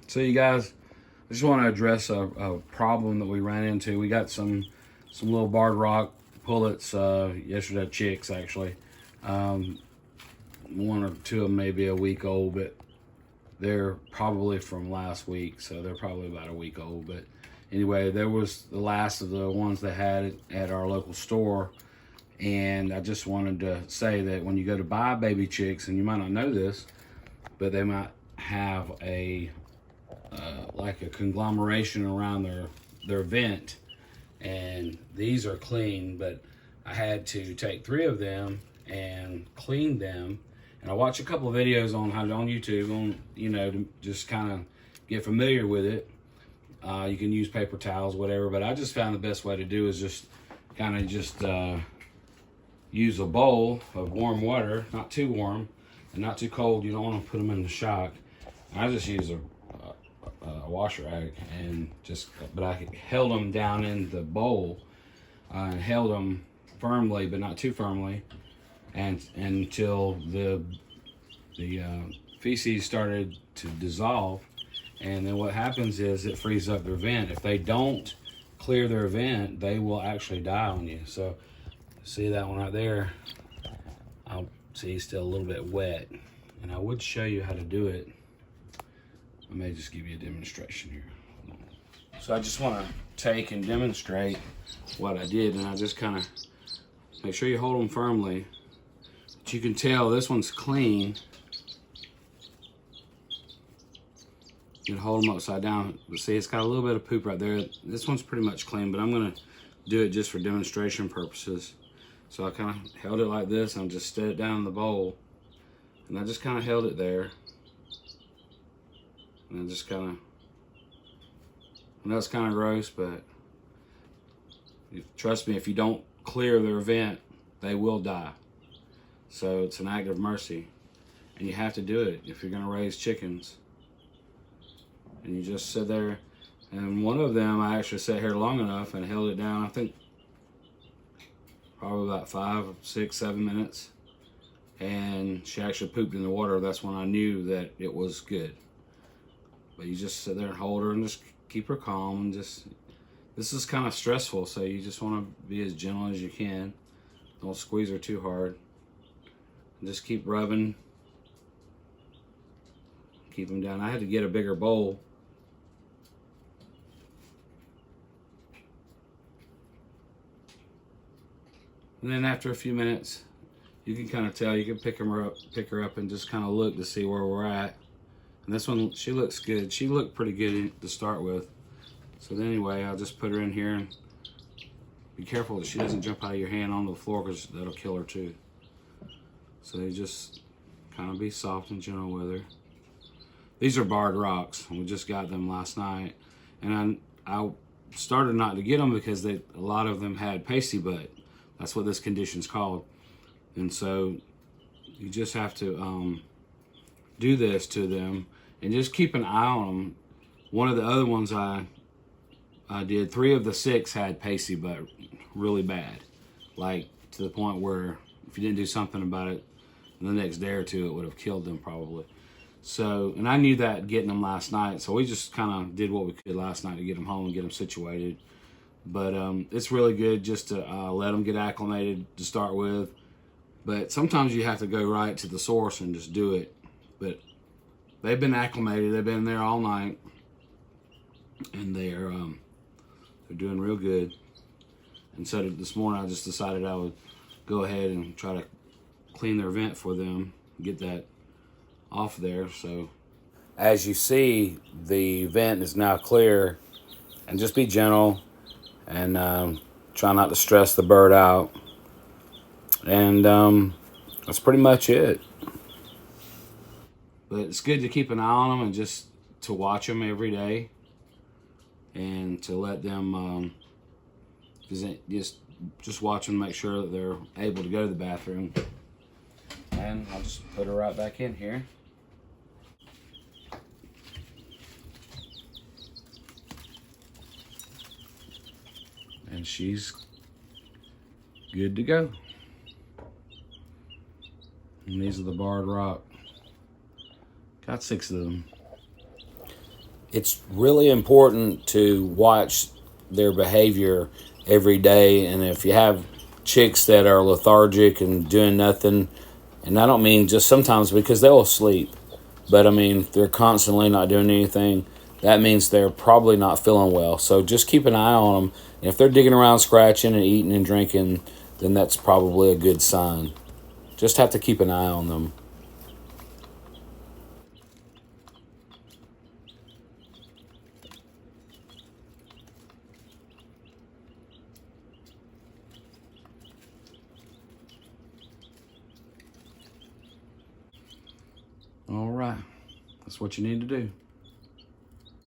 So you guys, I just want to address a problem that we ran into. We got some little barred rock pullets yesterday, chicks actually. One or two of them may be a week old, but they're probably from last week, so they're probably about a week old. But anyway, there was the last of the ones they had at our local store. And I just wanted to say that when you go to buy baby chicks, and you might not know this, but they might have a like a conglomeration around their vent, and these are clean, but I had to take 3 of them and clean them. And I watched a couple of videos on YouTube to just kind of get familiar with it. You can use paper towels, whatever, but I just found the best way to do is just kind of use a bowl of warm water, not too warm and not too cold. You don't want to put them in the shock. I just use a washer rag but I held them down in the bowl and held them firmly, but not too firmly, and until the feces started to dissolve. And then what happens is it frees up their vent. If they don't clear their vent, they will actually die on you. So see that one right there? I'll see he's still a little bit wet, and I would show you how to do it. I may just give you a demonstration here. So I just want to take and demonstrate what I did, and I just kind of make sure you hold them firmly. But you can tell this one's clean. You can hold them upside down, but see it's got a little bit of poop right there. This one's pretty much clean, but I'm gonna do it just for demonstration purposes. So I kind of held it like this, and just set it down in the bowl, and I just kind of held it there. And I just kind of, I know it's kind of gross, but trust me, if you don't clear their vent, they will die. So it's an act of mercy, and you have to do it if you're going to raise chickens. And you just sit there, and one of them, I actually sat here long enough and held it down, I think probably about 5, 6, 7 minutes, and she actually pooped in the water. That's when I knew that it was good. But you just sit there and hold her and just keep her calm, and this is kind of stressful, so you just want to be as gentle as you can. Don't squeeze her too hard. And just keep rubbing. Keep them down. I had to get a bigger bowl. And then after a few minutes, you can kind of tell, you can pick her up and just kind of look to see where we're at. And this one, she looks good. She looked pretty good to start with. So then anyway, I'll just put her in here, and be careful that she doesn't jump out of your hand onto the floor, because that'll kill her too. So you just kind of be soft and gentle with her. These are barred rocks, and we just got them last night. And I started not to get them because a lot of them had pasty butt. That's what this condition's called. And so you just have to do this to them, and just keep an eye on them. One of the other ones I did, 3 of the 6 had pasty butt really bad, like to the point where if you didn't do something about it the next day or two, it would have killed them probably. So, and I knew that getting them last night, so we just kind of did what we could last night to get them home and get them situated. But it's really good just to let them get acclimated to start with. But sometimes you have to go right to the source and just do it. But they've been acclimated. They've been there all night, and they're doing real good. And so this morning, I just decided I would go ahead and try to clean their vent for them, get that off there. So as you see, the vent is now clear, and just be gentle and try not to stress the bird out. And that's pretty much it. But it's good to keep an eye on them, and just to watch them every day, and to let them just watch them, make sure that they're able to go to the bathroom. And I'll just put her right back in here. And she's good to go. And these are the barred rock. Got 6 of them. it's really important to watch their behavior every day. And if you have chicks that are lethargic and doing nothing, and I don't mean just sometimes, because they'll sleep, but I mean if they're constantly not doing anything, that means they're probably not feeling well. So just keep an eye on them. And if they're digging around, scratching and eating and drinking, then that's probably a good sign. Just have to keep an eye on them. All right, that's what you need to do.